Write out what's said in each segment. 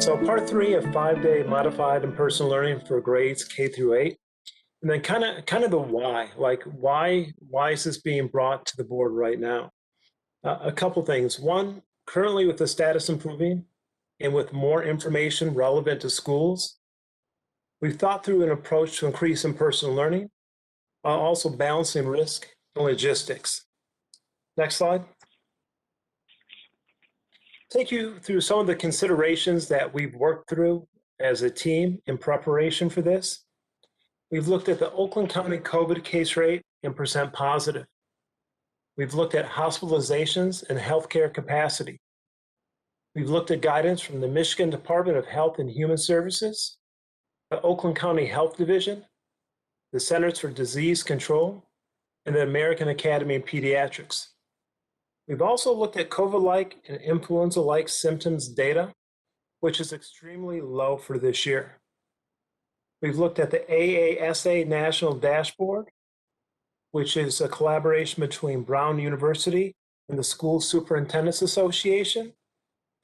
So part 3 of 5-day modified in-person learning for grades K through 8. And then kind of the why, like why is this being brought to the board right now? A couple things. One, currently with the status improving and with more information relevant to schools, we've thought through an approach to increase in-person learning while also balancing risk and logistics. Next slide. Take you through some of the considerations that we've worked through as a team in preparation for this. We've looked at the Oakland County COVID case rate and percent positive. We've looked at hospitalizations and healthcare capacity. We've looked at guidance from the Michigan Department of Health and Human Services, the Oakland County Health Division, the Centers for Disease Control, and the American Academy of Pediatrics. We've also looked at COVID-like and influenza-like symptoms data, which is extremely low for this year. We've looked at the AASA National Dashboard, which is a collaboration between Brown University and the School Superintendents Association,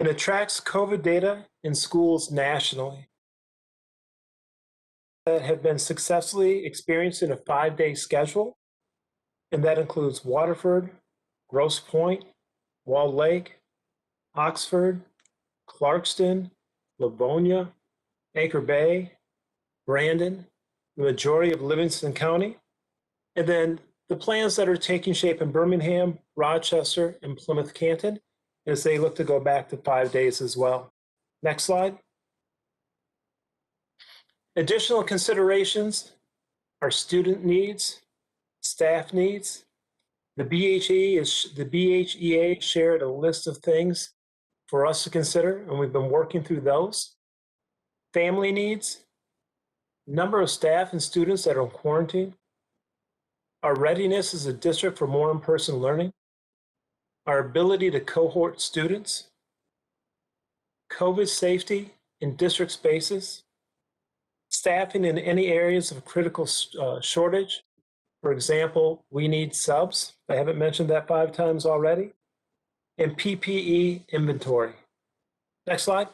and it tracks COVID data in schools nationally that have been successfully experiencing a 5-day schedule, and that includes Waterford, Grosse Pointe, Walled Lake, Oxford, Clarkston, Livonia, Anchor Bay, Brandon, the majority of Livingston County, and then the plans that are taking shape in Birmingham, Rochester, and Plymouth Canton as they look to go back to 5 days as well. Next slide. Additional considerations are student needs, staff needs. The BHEA shared a list of things for us to consider, and we've been working through those. Family needs, number of staff and students that are in quarantine, our readiness as a district for more in-person learning, our ability to cohort students, COVID safety in district spaces, staffing in any areas of critical shortage. For example, we need subs. I haven't mentioned that 5 times already. And PPE inventory. Next slide.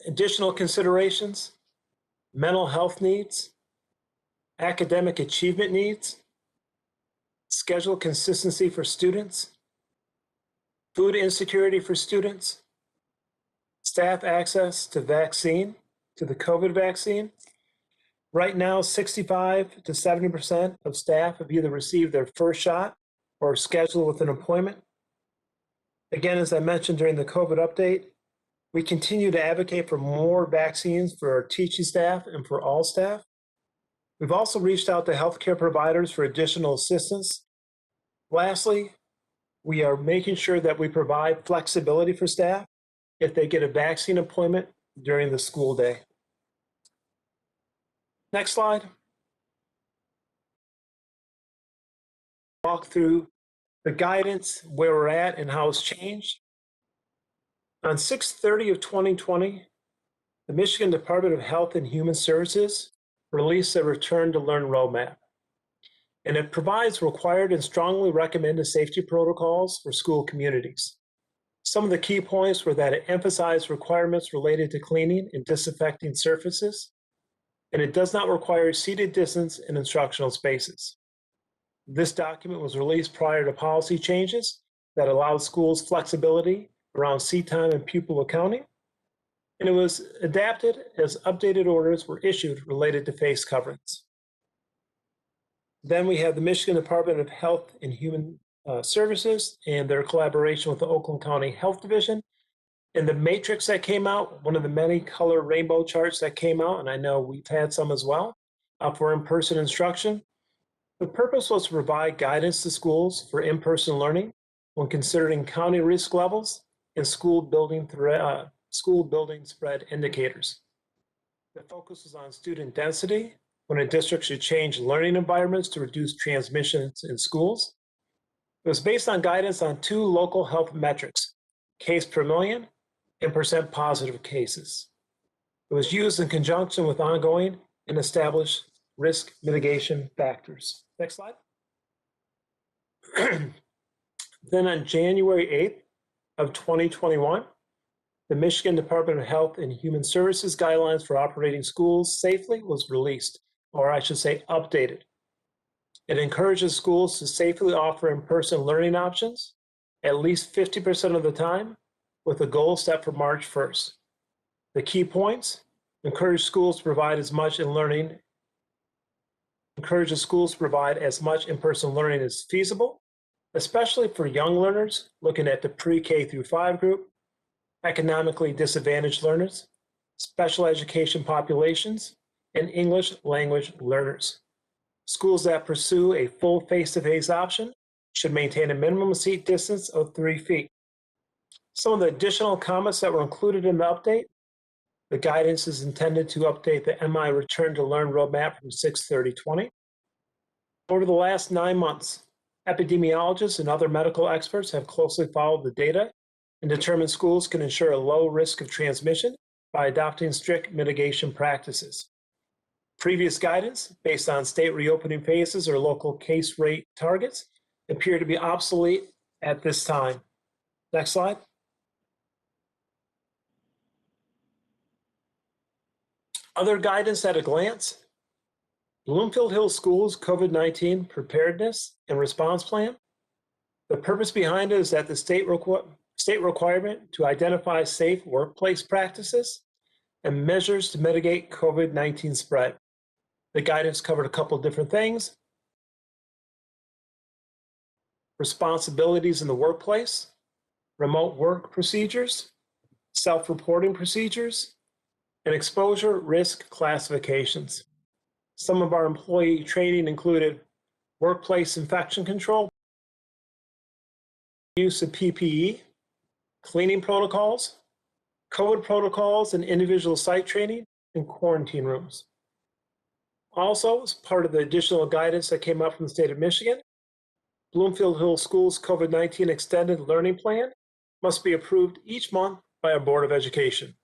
Additional considerations, mental health needs, academic achievement needs, schedule consistency for students, food insecurity for students, staff access to the COVID vaccine. Right now, 65 to 70% of staff have either received their first shot or are scheduled with an appointment. Again, as I mentioned during the COVID update, we continue to advocate for more vaccines for our teaching staff and for all staff. We've also reached out to healthcare providers for additional assistance. Lastly, we are making sure that we provide flexibility for staff if they get a vaccine appointment during the school day. Next slide. Walk through the guidance, where we're at and how it's changed. On 6/30 of 2020, the Michigan Department of Health and Human Services released a Return to Learn roadmap. And it provides required and strongly recommended safety protocols for school communities. Some of the key points were that it emphasized requirements related to cleaning and disinfecting surfaces, and it does not require seated distance in instructional spaces. This document was released prior to policy changes that allowed schools flexibility around seat time and pupil accounting, and it was adapted as updated orders were issued related to face coverings. Then we have the Michigan Department of Health and Human Services and their collaboration with the Oakland County Health Division. And the matrix that came out, one of the many color rainbow charts that came out, and I know we've had some as well, for in-person instruction. The purpose was to provide guidance to schools for in-person learning when considering county risk levels and school building spread indicators. The focus was on student density, when a district should change learning environments to reduce transmissions in schools. It was based on guidance on 2 local health metrics, case per million and percent positive cases. It was used in conjunction with ongoing and established risk mitigation factors. Next slide. Then on January 8th of 2021, the Michigan Department of Health and Human Services guidelines for operating schools safely was released, or I should say updated. It encourages schools to safely offer in-person learning options at least 50% of the time, with a goal set for March 1st. The key points: encourages schools to provide as much in-person learning as feasible, especially for young learners looking at the pre-K through 5 group, economically disadvantaged learners, special education populations, and English language learners. Schools that pursue a full face-to-face option should maintain a minimum seat distance of 3 feet. Some of the additional comments that were included in the update: the guidance is intended to update the MI Return to Learn roadmap from 6/30/20. Over the last 9 months, epidemiologists and other medical experts have closely followed the data and determined schools can ensure a low risk of transmission by adopting strict mitigation practices. Previous guidance, based on state reopening phases or local case rate targets, appear to be obsolete at this time. Next slide. Other guidance at a glance: Bloomfield Hills Schools COVID-19 Preparedness and Response Plan. The purpose behind it is that the state requirement to identify safe workplace practices and measures to mitigate COVID-19 spread. The guidance covered a couple different things: responsibilities in the workplace, remote work procedures, self-reporting procedures, and exposure risk classifications. Some of our employee training included workplace infection control, use of PPE, cleaning protocols, COVID protocols, and individual site training, and quarantine rooms. Also, as part of the additional guidance that came up from the state of Michigan, Bloomfield Hills Schools COVID-19 Extended Learning Plan must be approved each month by our Board of Education.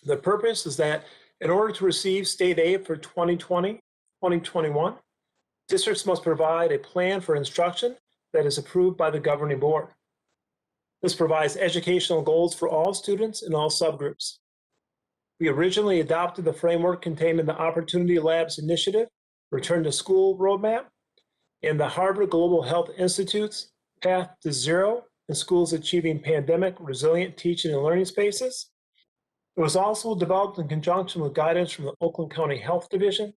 The purpose is that in order to receive state aid for 2020-2021, districts must provide a plan for instruction that is approved by the governing board. This provides educational goals for all students in all subgroups. We originally adopted the framework contained in the Opportunity Labs Initiative Return to School Roadmap and the Harvard Global Health Institute's Path to Zero in Schools Achieving Pandemic Resilient Teaching and Learning Spaces. It was also developed in conjunction with guidance from the Oakland County Health Division,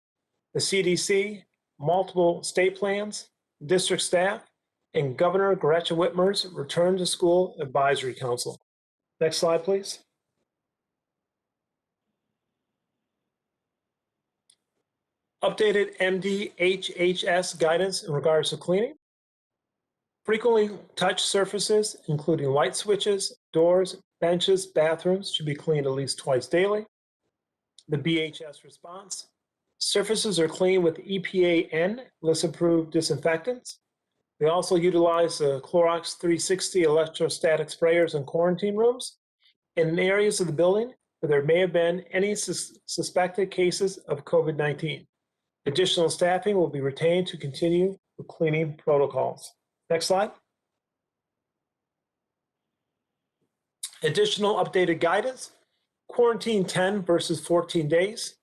the CDC, multiple state plans, district staff, and Governor Gretchen Whitmer's Return to School Advisory Council. Next slide, please. Updated BHHS guidance in regards to cleaning. Frequently touched surfaces, including light switches, doors, benches, bathrooms, should be cleaned at least twice daily. The BHS response: surfaces are cleaned with EPA-N list-approved disinfectants. We also utilize the Clorox 360 electrostatic sprayers in quarantine rooms and in areas of the building where there may have been any suspected cases of COVID-19. Additional staffing will be retained to continue with cleaning protocols. Next slide. Additional updated guidance: quarantine 10 versus 14 days.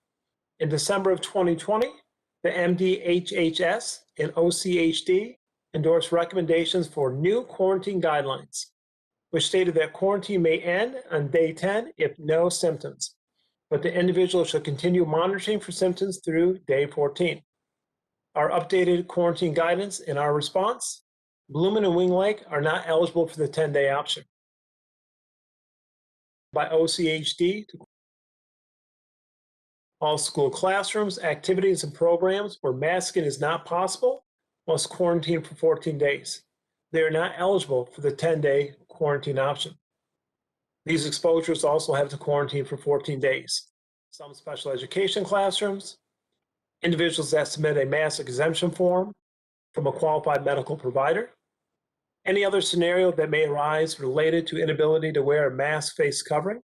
In December of 2020, the BHHS and OCHD endorsed recommendations for new quarantine guidelines, which stated that quarantine may end on day 10 if no symptoms, but the individual should continue monitoring for symptoms through day 14. Our updated quarantine guidance and our response: Blooming and Wing Lake are not eligible for the 10-day option. By OCHD, all school classrooms, activities, and programs where masking is not possible must quarantine for 14 days. They are not eligible for the 10-day quarantine option. These exposures also have to quarantine for 14 days. Some special education classrooms, individuals that submit a mask exemption form from a qualified medical provider, any other scenario that may arise related to inability to wear a mask face covering,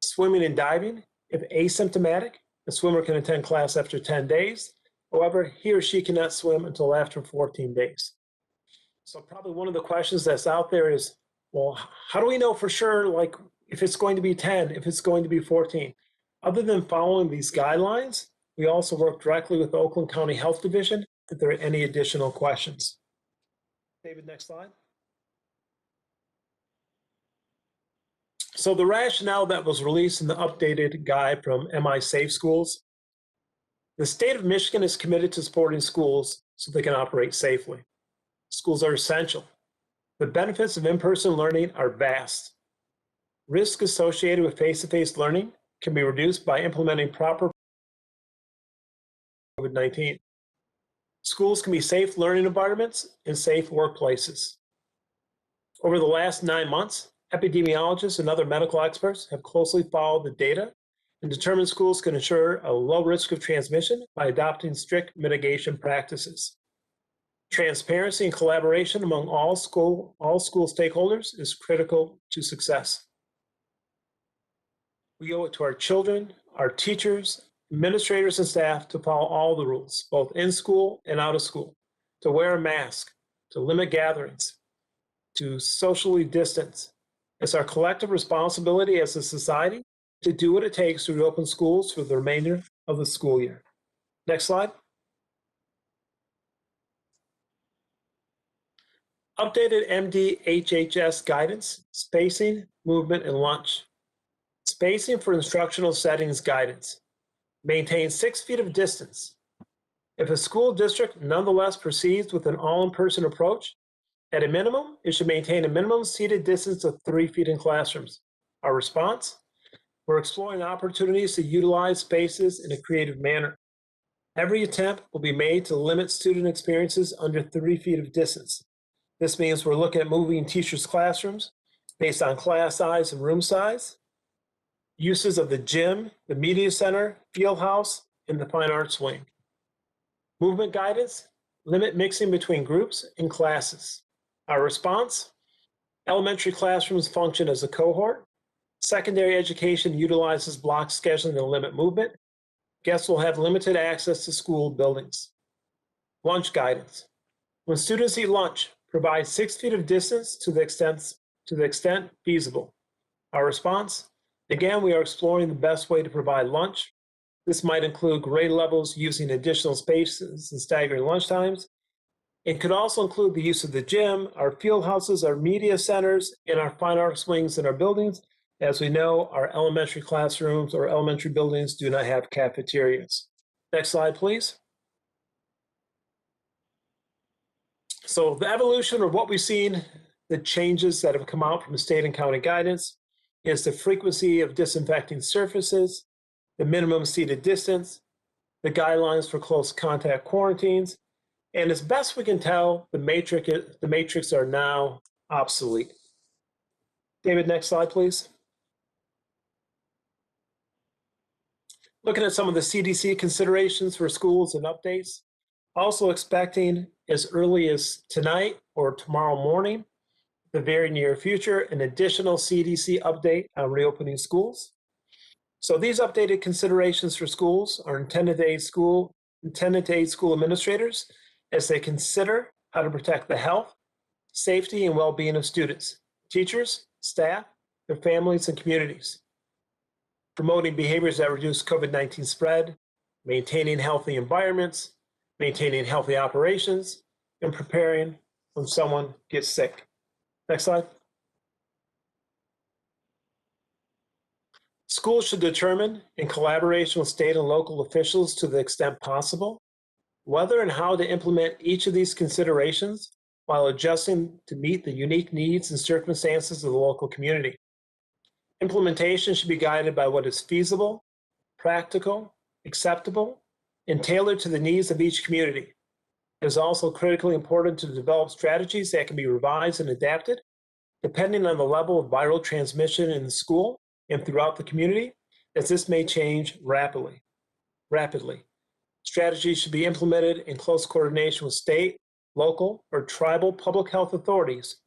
swimming and diving. If asymptomatic, the swimmer can attend class after 10 days. However, he or she cannot swim until after 14 days. So probably one of the questions that's out there is, well, how do we know for sure, like, if it's going to be 10, if it's going to be 14. Other than following these guidelines, we also work directly with the Oakland County Health Division if there are any additional questions. David, next slide. So the rationale that was released in the updated guide from MI Safe Schools, the state of Michigan is committed to supporting schools so they can operate safely. Schools are essential. The benefits of in-person learning are vast. Risk associated with face-to-face learning can be reduced by implementing proper COVID-19. Schools can be safe learning environments and safe workplaces. Over the last 9 months, epidemiologists and other medical experts have closely followed the data and determined schools can ensure a low risk of transmission by adopting strict mitigation practices. Transparency and collaboration among all school stakeholders is critical to success. We owe it to our children, our teachers, administrators, and staff to follow all the rules, both in school and out of school, to wear a mask, to limit gatherings, to socially distance. It's our collective responsibility as a society to do what it takes to reopen schools for the remainder of the school year. Next slide. Updated BHHS guidance, spacing, movement, and lunch. Spacing for instructional settings guidance. Maintain 6 feet of distance. If a school district nonetheless proceeds with an all-in-person approach, at a minimum, it should maintain a minimum seated distance of 3 feet in classrooms. Our response? We're exploring opportunities to utilize spaces in a creative manner. Every attempt will be made to limit student experiences under 3 feet of distance. This means we're looking at moving teachers' classrooms based on class size and room size, uses of the gym, the media center, field house, and the fine arts wing. Movement guidance, limit mixing between groups and classes. Our response, elementary classrooms function as a cohort. Secondary education utilizes block scheduling to limit movement. Guests will have limited access to school buildings. Lunch guidance. When students eat lunch, provide 6 feet of distance to the extent feasible. Our response, again, we are exploring the best way to provide lunch. This might include grade levels using additional spaces and staggering lunch times. It could also include the use of the gym, our field houses, our media centers, and our fine arts wings in our buildings. As we know, our elementary classrooms or elementary buildings do not have cafeterias. Next slide, please. So the evolution of what we've seen, the changes that have come out from the state and county guidance is the frequency of disinfecting surfaces, the minimum seated distance, the guidelines for close contact quarantines, and as best we can tell, the matrix are now obsolete. David, next slide, please. Looking at some of the CDC considerations for schools and updates, also expecting as early as tonight or tomorrow morning, the very near future, an additional CDC update on reopening schools. So these updated considerations for schools are intended to aid school administrators as they consider how to protect the health, safety, and well-being of students, teachers, staff, their families, and communities. Promoting behaviors that reduce COVID-19 spread, maintaining healthy environments, maintaining healthy operations, and preparing when someone gets sick. Next slide. Schools should determine, in collaboration with state and local officials to the extent possible, whether and how to implement each of these considerations while adjusting to meet the unique needs and circumstances of the local community. Implementation should be guided by what is feasible, practical, acceptable, and tailored to the needs of each community. It is also critically important to develop strategies that can be revised and adapted depending on the level of viral transmission in the school and throughout the community, as this may change rapidly. Strategies should be implemented in close coordination with state, local, or tribal public health authorities,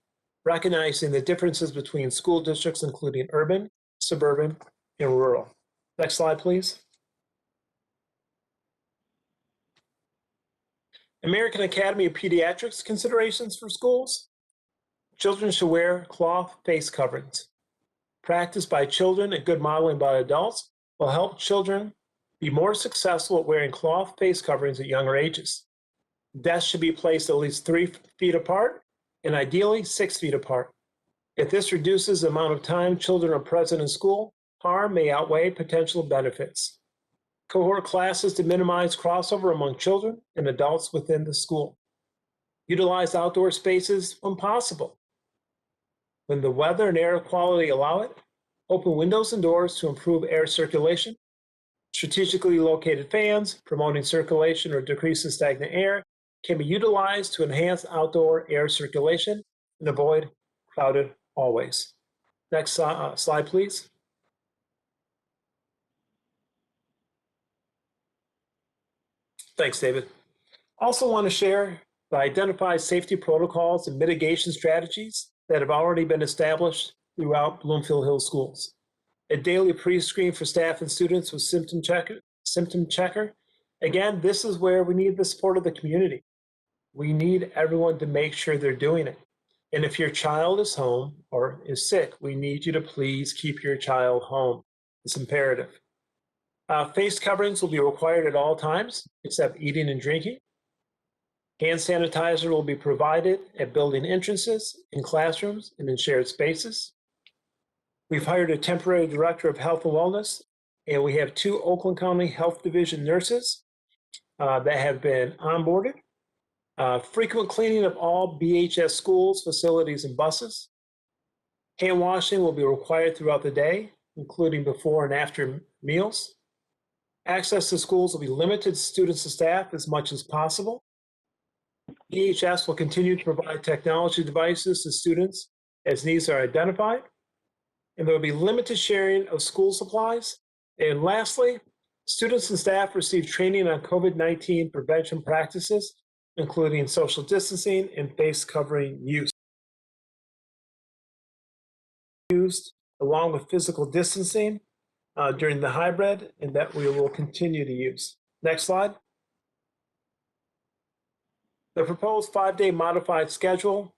recognizing the differences between school districts, including urban, suburban, and rural. Next slide, please. American Academy of Pediatrics considerations for schools. Children should wear cloth face coverings. Practice by children and good modeling by adults will help children be more successful at wearing cloth face coverings at younger ages. Desks should be placed at least 3 feet apart and ideally 6 feet apart. If this reduces the amount of time children are present in school, harm may outweigh potential benefits. Cohort classes to minimize crossover among children and adults within the school. Utilize outdoor spaces when possible. When the weather and air quality allow it, open windows and doors to improve air circulation. Strategically located fans promoting circulation or decreasing stagnant air can be utilized to enhance outdoor air circulation and avoid crowded hallways. Next slide, please. Thanks, David. Also want to share the identified safety protocols and mitigation strategies that have already been established throughout Bloomfield Hills Schools. A daily pre-screen for staff and students with symptom checker. Again, this is where we need the support of the community. We need everyone to make sure they're doing it. And if your child is home or is sick, we need you to please keep your child home. It's imperative. Face coverings will be required at all times, except eating and drinking. Hand sanitizer will be provided at building entrances, in classrooms, and in shared spaces. We've hired a temporary director of health and wellness, and we have 2 Oakland County Health Division nurses that have been onboarded. Frequent cleaning of all BHS schools, facilities, and buses. Hand washing will be required throughout the day, including before and after meals. Access to schools will be limited to students and staff as much as possible. BHS will continue to provide technology devices to students as needs are identified. And there will be limited sharing of school supplies. And lastly, students and staff receive training on COVID-19 prevention practices, including social distancing and face covering use. Used along with physical distancing during the hybrid, and that we will continue to use. Next slide. The proposed 5-day modified schedule.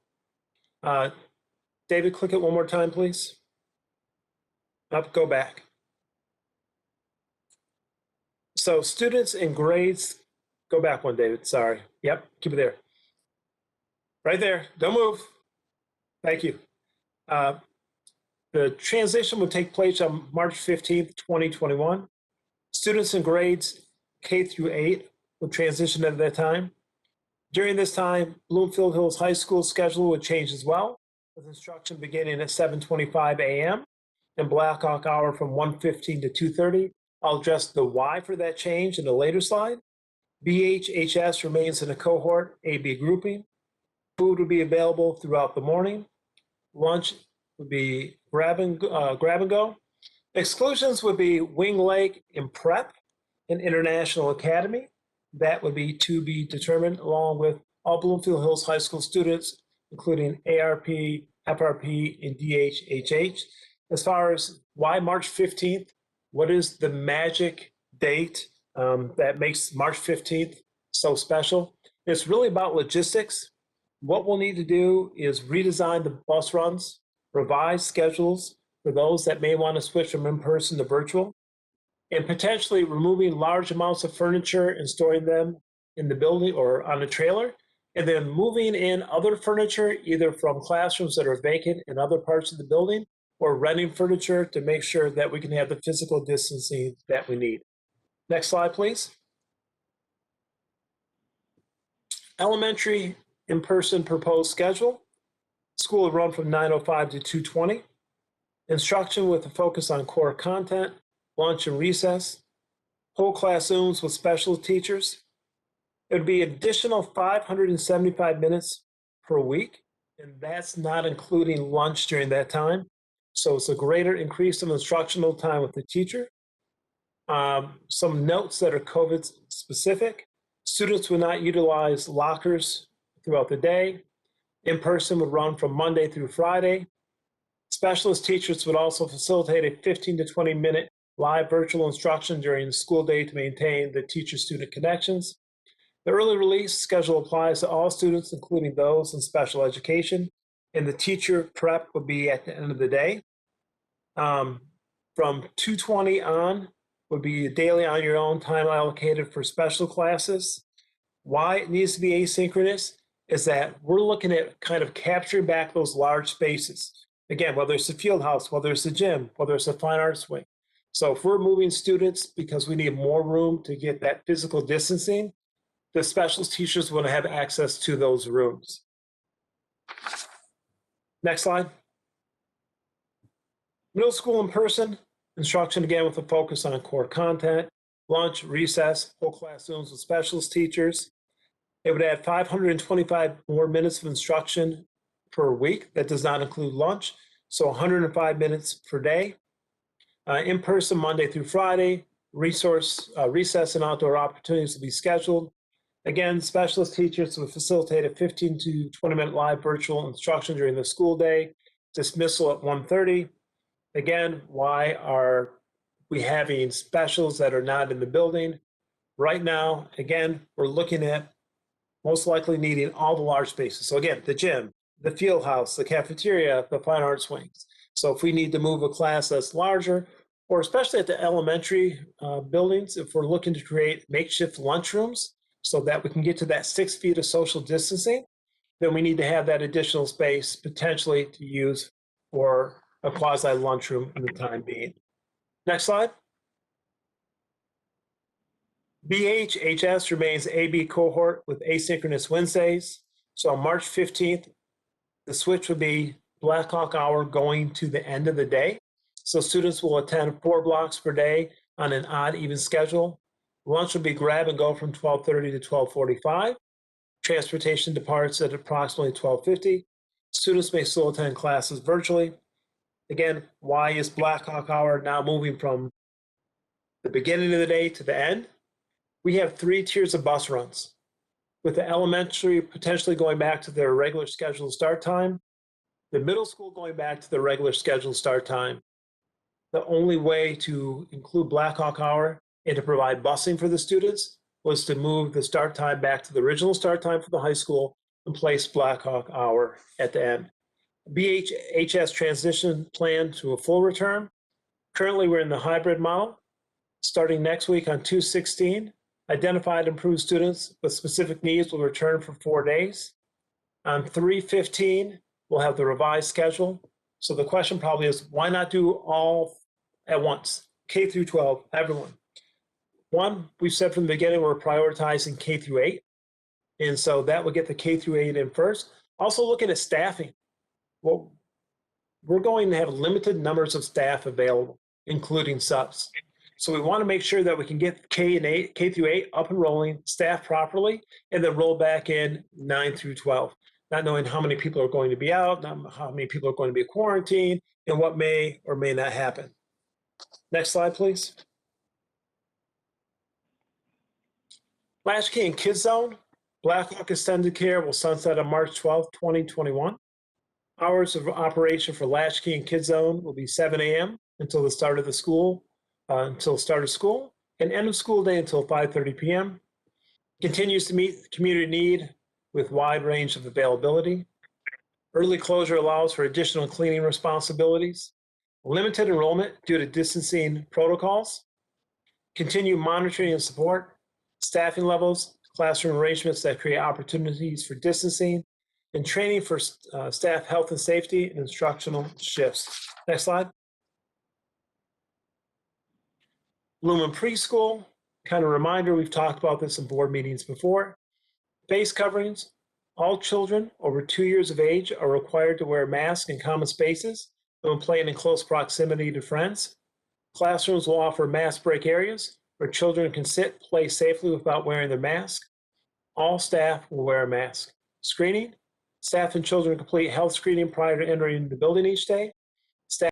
David, click it one more time, please. Up, go back. So students in grades, go back one, David, sorry. Yep, keep it there. Right there, don't move. Thank you. The transition will take place on March 15th, 2021. Students in grades K through 8 will transition at that time. During this time, Bloomfield Hills High School schedule would change as well, with instruction beginning at 7:25 a.m. and Black Hawk hour from 1:15 to 2:30. I'll address the why for that change in a later slide. BHHS remains in a cohort A-B grouping. Food will be available throughout the morning. Lunch would be grab and go. Exclusions would be Wing Lake and Prep and International Academy. That would be to be determined along with all Bloomfield Hills High School students, including ARP, FRP, and DHHH. As far as why March 15th, what is the magic date that makes March 15th so special? It's really about logistics. What we'll need to do is redesign the bus runs, revise schedules for those that may want to switch from in-person to virtual, and potentially removing large amounts of furniture and storing them in the building or on a trailer, and then moving in other furniture, either from classrooms that are vacant in other parts of the building, or renting furniture to make sure that we can have the physical distancing that we need. Next slide, please. Elementary in-person proposed schedule. School will run from 9:05 to 2:20. Instruction with a focus on core content, lunch and recess. Whole class Zooms with special teachers. It would be additional 575 minutes per week, and that's not including lunch during that time. So it's a greater increase of instructional time with the teacher. Some notes that are COVID specific. Students will not utilize lockers throughout the day. In-person would run from Monday through Friday. Specialist teachers would also facilitate a 15 to 20 minute live virtual instruction during the school day to maintain the teacher-student connections. The early release schedule applies to all students, including those in special education, and the teacher prep will be at the end of the day. From 2:20 on would be daily on your own time allocated for special classes. Why it needs to be asynchronous is that we're looking at kind of capturing back those large spaces. Again, whether it's the field house, whether it's the gym, whether it's a fine arts wing. So if we're moving students because we need more room to get that physical distancing, the specialist teachers want to have access to those rooms. Next slide. Middle school in person instruction, again with a focus on core content, lunch, recess, whole class Zooms with specialist teachers. It would add 525 more minutes of instruction per week. That does not include lunch, so 105 minutes per day. In person Monday through Friday, recess and outdoor opportunities will be scheduled. Again, specialist teachers will facilitate a 15 to 20-minute live virtual instruction during the school day, dismissal at 1:30. Again, why are we having specials that are not in the building? Right now, again, we're looking at most likely needing all the large spaces. So again, the gym, the field house, the cafeteria, the fine arts wings. So if we need to move a class that's larger, or especially at the elementary buildings, if we're looking to create makeshift lunchrooms so that we can get to that 6 feet of social distancing, then we need to have that additional space potentially to use for a quasi lunchroom in the time being. Next slide. BHHS remains AB cohort with asynchronous Wednesdays. So on March 15th, the switch would be Black Hawk hour going to the end of the day. So students will attend 4 blocks per day on an odd even schedule. Lunch will be grab and go from 12:30 to 12:45. Transportation departs at approximately 12:50. Students may still attend classes virtually. Again, why is Black Hawk hour now moving from the beginning of the day to the end? We have 3 tiers of bus runs, with the elementary potentially going back to their regular scheduled start time, the middle school going back to the regular scheduled start time. The only way to include Black Hawk hour and to provide busing for the students was to move the start time back to the original start time for the high school and place Black Hawk hour at the end. BHHS transition plan to a full return. Currently, we're in the hybrid model. Starting next week on 2/16, identified improved students with specific needs will return for 4 days. On 3/15, we'll have the revised schedule. So the question probably is, why not do all at once? K through 12, everyone. One, we've said from the beginning, we're prioritizing K through 8. And so that would get the K through 8 in first. Also looking at staffing. Well, we're going to have limited numbers of staff available, including subs. So we want to make sure that we can get K through 8 up and rolling, staff properly, and then roll back in 9 through 12. Not knowing how many people are going to be out, not how many people are going to be quarantined, and what may or may not happen. Next slide, please. Latchkey and Kids Zone. Black Hawk Extended Care will sunset on March 12, 2021. Hours of operation for Latchkey and Kids Zone will be 7 a.m. until the start of the school, and end of school day until 5:30 p.m. Continues to meet the community need with wide range of availability. Early closure allows for additional cleaning responsibilities. Limited enrollment due to distancing protocols. Continue monitoring and support. Staffing levels, classroom arrangements that create opportunities for distancing, and training for staff health and safety and instructional shifts. Next slide. Lumen Preschool, kind of reminder, we've talked about this in board meetings before. Face coverings. All children over 2 years of age are required to wear masks in common spaces when playing in close proximity to friends. Classrooms will offer mask break areas where children can sit, play safely without wearing their mask. All staff will wear a mask. Screening. Staff and children complete health screening prior to entering the building each day. Staff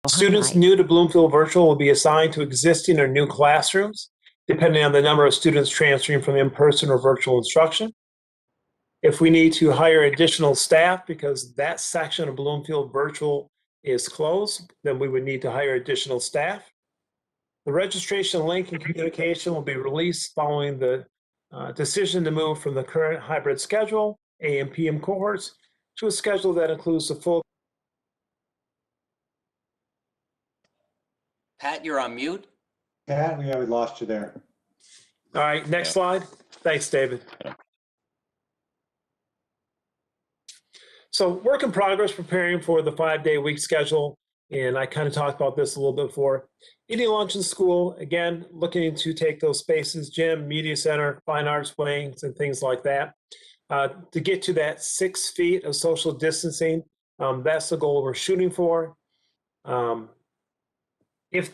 Students new to Bloomfield Virtual will be assigned to existing or new classrooms, depending on the number of students transferring from in-person or virtual instruction. If we need to hire additional staff because that section of Bloomfield Virtual is closed, then we would need to hire additional staff. The registration link and communication will be released following the decision to move from the current hybrid schedule, AM, PM cohorts, to a schedule that includes the full. Pat, you're on mute. Pat, we lost you there. All right, next slide. Thanks, David. So work in progress preparing for the 5-day week schedule. And I kind of talked about this a little bit before. Eating lunch in school, again, looking to take those spaces, gym, media center, fine arts wings, and things like that. To get to that 6 feet of social distancing, that's the goal we're shooting for. If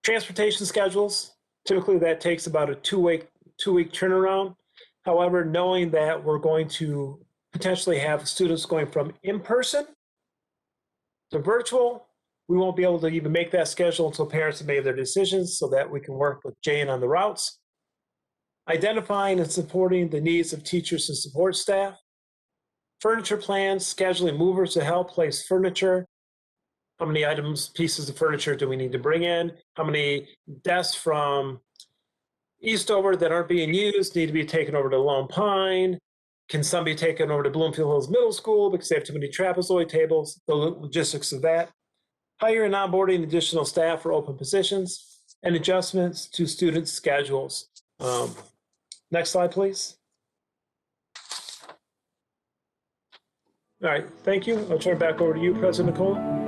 transportation schedules, typically that takes about a two-week turnaround. However, knowing that we're going to potentially have students going from in-person to virtual, we won't be able to even make that schedule until parents have made their decisions so that we can work with Jane on the routes. Identifying and supporting the needs of teachers and support staff. Furniture plans, scheduling movers to help place furniture. How many items, pieces of furniture do we need to bring in? How many desks from Eastover that aren't being used need to be taken over to Lone Pine? Can some be taken over to Bloomfield Hills Middle School because they have too many trapezoid tables? The logistics of that. Hire and onboarding additional staff for open positions and adjustments to student schedules. Next slide, please. All right, thank you. I'll turn it back over to you, President Nicola.